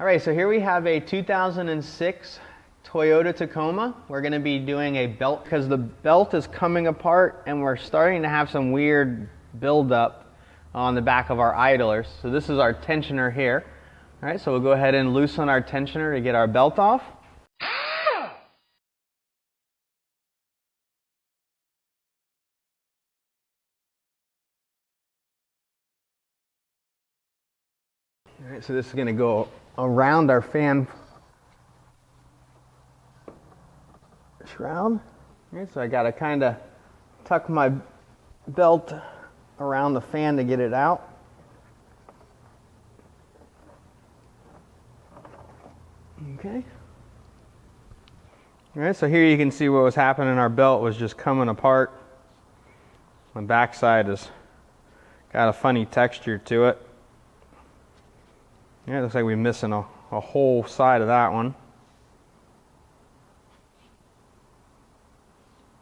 All right, so here we have a 2006 Toyota Tacoma. We're going to be doing a belt because the belt is coming apart and we're starting to have some weird buildup on the back of our idlers. So this is our tensioner here. All right, so we'll go ahead and loosen our tensioner to get our belt off. All right, so this is going to go around our fan shroud. All right, so I got to kind of tuck my belt around the fan to get it out. Okay. All right, so here you can see what was happening. Our belt was just coming apart. The backside has got a funny texture to it. Yeah, it looks like we're missing a whole side of that one.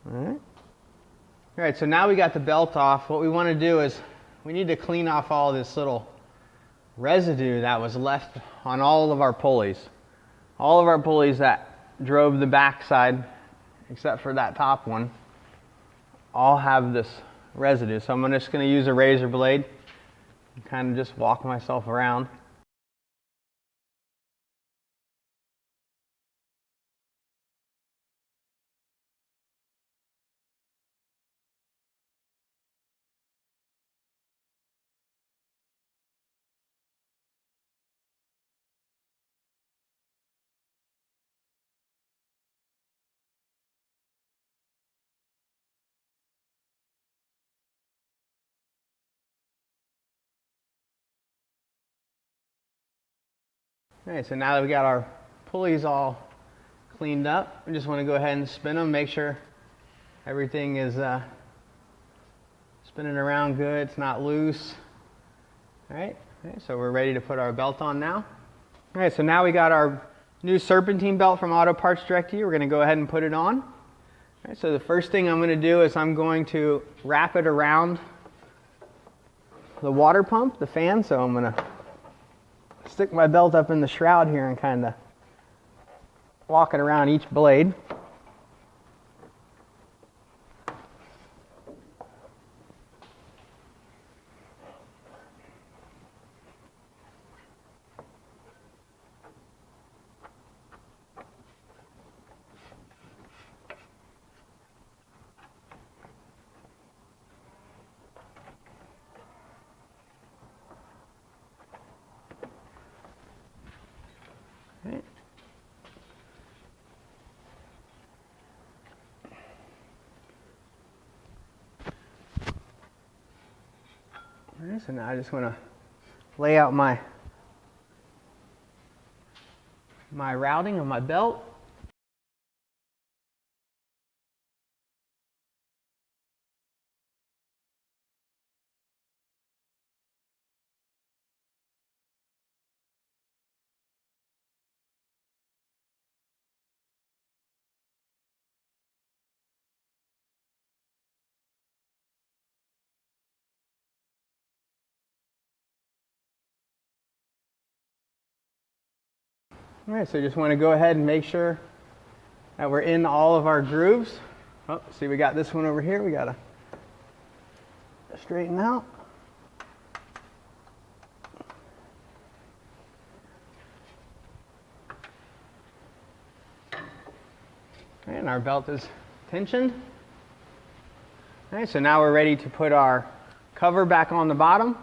All right, so now we got the belt off. What we want to do is we need to clean off all this little residue that was left on all of our pulleys. All of our pulleys that drove the backside, except for that top one, all have this residue. So I'm just going to use a razor blade and kind of just walk myself around. All right, so now that we got our pulleys all cleaned up, we just want to go ahead and spin them, make sure everything is spinning around good, it's not loose. All right, so we're ready to put our belt on now. All right, so now we got our new Serpentine belt from Auto Parts Direct. We're going to go ahead and put it on. All right, so the first thing I'm going to do is I'm going to wrap it around the water pump, the fan, so I'm going to stick my belt up in the shroud here and kind of walk it around each blade. Right. All right, so now I just want to lay out my routing of my belt. All right, so just want to go ahead and make sure that we're in all of our grooves. Oh, see, we got this one over here. We got to straighten out. And our belt is tensioned. All right, so now we're ready to put our cover back on the bottom.